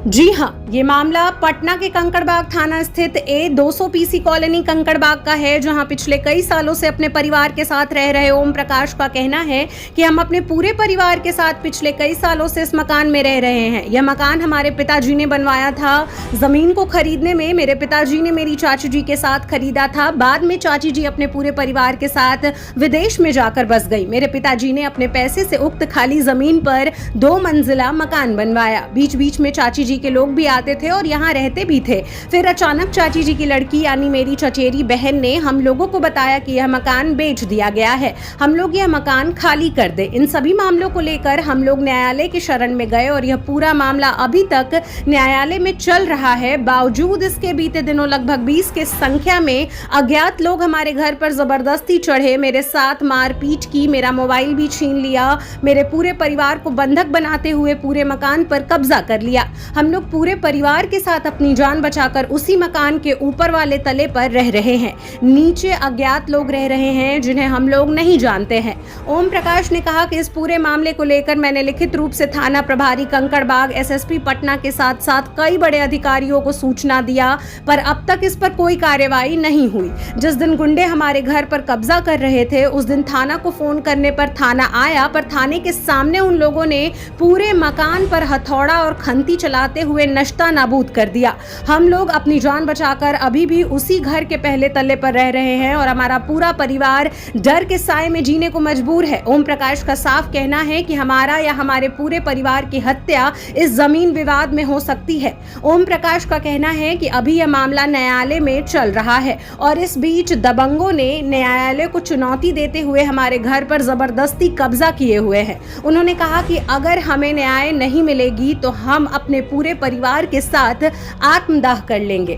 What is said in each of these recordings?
जी हाँ, ये मामला पटना के कंकड़बाग थाना स्थित A200 PC कॉलोनी कंकड़बाग का है, जहां पिछले कई सालों से अपने परिवार के साथ रह रहे ओम प्रकाश का कहना है कि हम अपने पूरे परिवार के साथ पिछले कई सालों से इस मकान में रह रहे हैं। यह मकान हमारे पिताजी ने बनवाया था। जमीन को खरीदने में मेरे पिताजी ने मेरी चाची जी के साथ खरीदा था। बाद में चाची जी अपने पूरे परिवार के साथ विदेश में जाकर बस गई। मेरे पिताजी ने अपने पैसे से उक्त खाली जमीन पर 2 मंजिला मकान बनवाया। बीच बीच में चाची के लोग भी आते थे और यहाँ रहते भी थे। फिर अचानक चाची जी की लड़की यानी मेरी चचेरी बहन ने हम लोगों को बताया कि यह मकान बेच दिया गया है, हम लोग यह मकान खाली कर दे। इन सभी मामलों को लेकर हम लोग न्यायालय की शरण में गए और यह पूरा मामला अभी तक न्यायालय में चल रहा है। बावजूद इसके बीते दिनों लगभग 20 के संख्या में अज्ञात लोग हमारे घर पर जबरदस्ती चढ़े, मेरे साथ मारपीट की, मेरा मोबाइल भी छीन लिया, मेरे पूरे परिवार को बंधक बनाते हुए पूरे मकान पर कब्जा कर लिया। हम लोग पूरे परिवार के साथ अपनी जान बचाकर उसी मकान के ऊपर वाले तले पर रह रहे हैं। नीचे अज्ञात लोग रह रहे हैं जिन्हें हम लोग नहीं जानते हैं। ओम प्रकाश ने कहा कि इस पूरे मामले को लेकर मैंने लिखित रूप से थाना प्रभारी कंकड़बाग, SSP पटना के साथ साथ कई बड़े अधिकारियों को सूचना दिया, पर अब तक इस पर कोई कार्रवाई नहीं हुई। जिस दिन गुंडे हमारे घर पर कब्जा कर रहे थे उस दिन थाना को फोन करने पर थाना आया, पर थाने के सामने उन लोगों ने पूरे मकान पर हथौड़ा और खंती चलाते हुए नश्ता नाबूद कर दिया। हम लोग अपनी जान बचाकर अभी भी उसी घर के पहले तल्ले पर रह रहे हैं और हमारा पूरा परिवार डर के साए में जीने को मजबूर है। ओम प्रकाश का साफ कहना है कि हमारा या हमारे पूरे परिवार की हत्या इस जमीन विवाद में हो सकती है। ओम प्रकाश का कहना है कि अभी यह मामला न्यायालय में चल रहा है और इस बीच दबंगों ने न्यायालय को चुनौती देते हुए हमारे घर पर जबरदस्ती कब्जा किए हुए हैं। उन्होंने कहा कि अगर हमें न्याय नहीं मिलेगी तो हम अपने पूरे परिवार के साथ आत्मदाह कर लेंगे।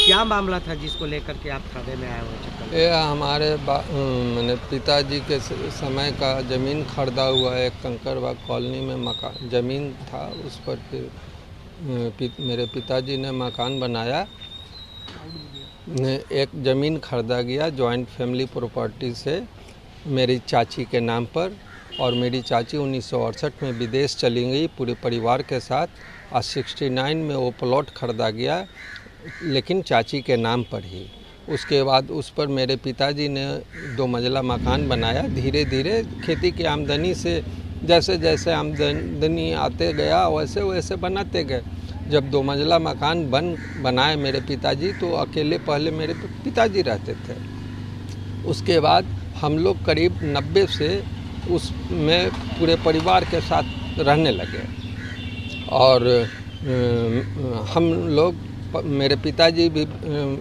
क्या मामला था जिसको लेकर के आप थाने में आए हुए? ये हमारे मैंने पिताजी के समय का ज़मीन खरीदा हुआ है। एक कंकड़बाग कॉलोनी में मकान ज़मीन था, उस पर फिर मेरे पिताजी ने मकान बनाया। एक ज़मीन खरीदा गया जॉइंट फैमिली प्रॉपर्टी से मेरी चाची के नाम पर, और मेरी चाची 1968 में विदेश चली गई पूरे परिवार के साथ, और 69 में वो प्लॉट खरीदा गया लेकिन चाची के नाम पर ही। उसके बाद उस पर मेरे पिताजी ने 2 मंजिला मकान बनाया। धीरे धीरे खेती की आमदनी से जैसे जैसे आमदनी आते गया वैसे वैसे बनाते गए। जब 2 मंजिला मकान बनाए मेरे पिताजी, तो अकेले पहले मेरे पिताजी रहते थे। उसके बाद हम लोग करीब 90 से उसमें पूरे परिवार के साथ रहने लगे, और हम लोग मेरे पिताजी भी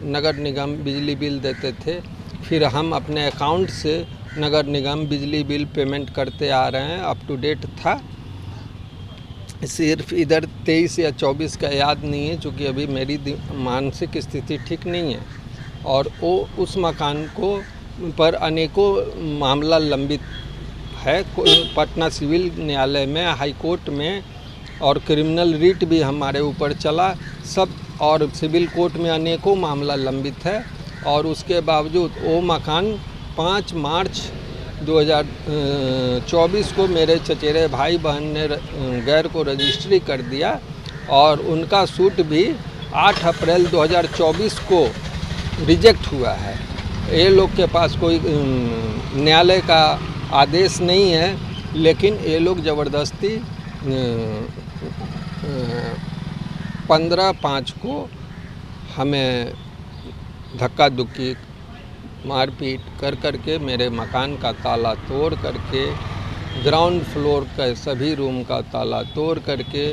नगर निगम बिजली बिल देते थे। फिर हम अपने अकाउंट से नगर निगम बिजली बिल पेमेंट करते आ रहे हैं, अप टू डेट था। सिर्फ इधर 23 या 24 का याद नहीं है, चूँकि अभी मेरी मानसिक स्थिति ठीक नहीं है। और वो उस मकान को पर अनेकों मामला लंबित है, पटना सिविल न्यायालय में, हाई कोर्ट में, और क्रिमिनल रिट भी हमारे ऊपर चला सब, और सिविल कोर्ट में अनेकों मामला लंबित है। और उसके बावजूद वो मकान 5 मार्च 2024 को मेरे चचेरे भाई बहन ने गैर को रजिस्ट्री कर दिया, और उनका सूट भी 8 अप्रैल 2024 को रिजेक्ट हुआ है। ये लोग के पास कोई न्यायालय का आदेश नहीं है, लेकिन ये लोग ज़बरदस्ती 15/5 को हमें धक्का धुक्की मारपीट कर के मेरे मकान का ताला तोड़ करके, ग्राउंड फ्लोर का सभी रूम का ताला तोड़ करके,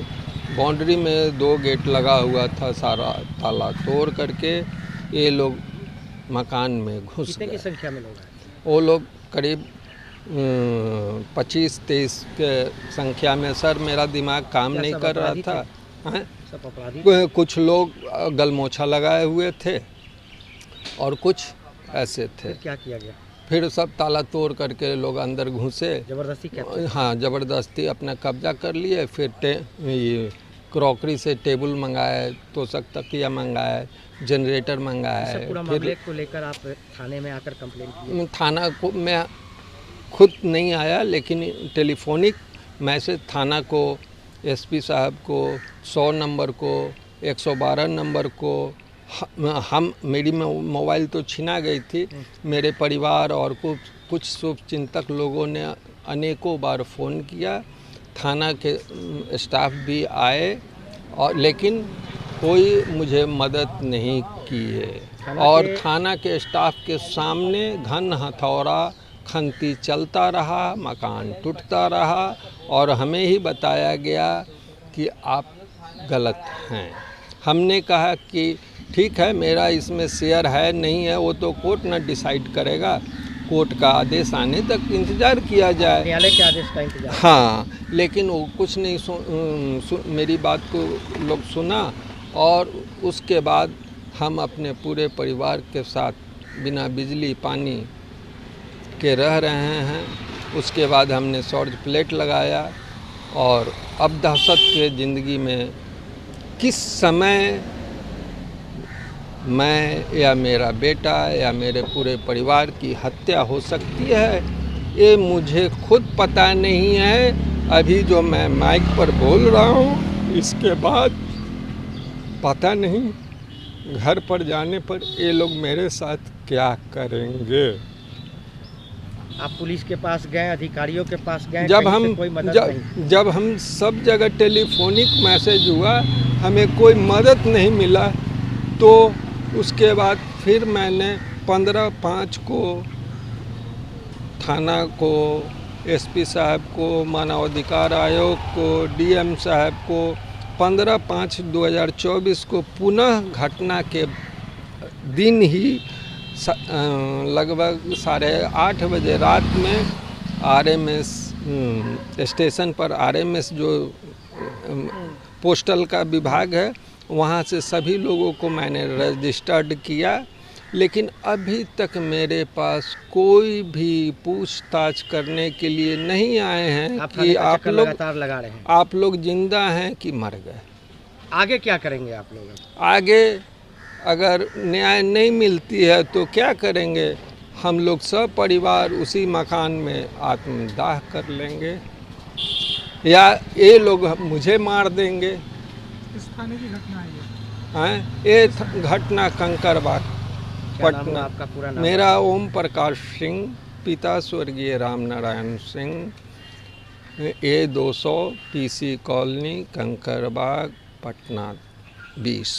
बाउंड्री में 2 गेट लगा हुआ था, सारा ताला तोड़ करके ये लोग मकान में घुस गए। कितने की संख्या में लोग हैं? वो लोग करीब 25-23 के संख्या में। सर मेरा दिमाग काम नहीं कर रहा था। सब अपराधी? कुछ लोग गलमोछा लगाए हुए थे और कुछ ऐसे थे। फिर क्या किया गया? फिर सब ताला तोड़ करके लोग अंदर घुसे, जबरदस्ती क्या? हाँ, ज़बरदस्ती अपना कब्जा कर लिए। फिर ये क्रॉकरी से टेबल मंगाए, तोशक तकिया मंगाए, जनरेटर मंगाए। पूरा मामले को लेकर आप थाने में आकर कंप्लेंट किए? थाना को मैं खुद नहीं आया, लेकिन टेलीफोनिक मैसेज थाना को एसपी साहब को, 100 नंबर को, 112 नंबर को, मेरी मोबाइल तो छिना गई थी। मेरे परिवार और कुछ शुभचिंतक लोगों ने अनेकों बार फ़ोन किया, थाना के स्टाफ भी आए और लेकिन कोई मुझे मदद नहीं की है। और थाना के स्टाफ के सामने घन हथौड़ा खंती चलता रहा, मकान टूटता रहा और हमें ही बताया गया कि आप गलत हैं। हमने कहा कि ठीक है, मेरा इसमें शेयर है नहीं है वो तो कोर्ट न डिसाइड करेगा, कोर्ट का आदेश आने तक इंतज़ार किया जाए। न्यायालय के आदेश का इंतजार। हाँ, लेकिन वो कुछ नहीं मेरी बात को लोग सुना और उसके बाद हम अपने पूरे परिवार के साथ बिना बिजली पानी के रह रहे हैं। उसके बाद हमने सौर प्लेट लगाया और अब दहशत के ज़िंदगी में किस समय मैं या मेरा बेटा या मेरे पूरे परिवार की हत्या हो सकती है ये मुझे खुद पता नहीं है। अभी जो मैं माइक पर बोल रहा हूँ इसके बाद पता नहीं घर पर जाने पर ये लोग मेरे साथ क्या करेंगे। आप पुलिस के पास गए, अधिकारियों के पास गए, जब हम सब जगह टेलीफोनिक मैसेज हुआ, हमें कोई मदद नहीं मिला, तो उसके बाद फिर मैंने 15/5 को थाना को, एसपी साहब को, मानवाधिकार आयोग को, डीएम साहब को 15/5/2024 को पुनः घटना के दिन ही लगभग 8:30 बजे रात में आरएमएस स्टेशन पर आरएमएस जो पोस्टल का विभाग है वहाँ से सभी लोगों को मैंने रजिस्टर्ड किया, लेकिन अभी तक मेरे पास कोई भी पूछताछ करने के लिए नहीं आए हैं कि आप लोग लगातार लगा रहे हैं, आप लोग जिंदा हैं कि मर गए। आगे क्या करेंगे आप लोग? आगे अगर न्याय नहीं मिलती है तो क्या करेंगे? हम लोग सब परिवार उसी मकान में आत्मदाह कर लेंगे या ये लोग मुझे मार देंगे। इस थाने की घटना है ये घटना कंकड़बाग पटना। आपका पूरा नाम? मेरा ओम प्रकाश सिंह, पिता स्वर्गीय Ram Narayan Singh, A200 PC colony, Kankarbagh, Patna 20।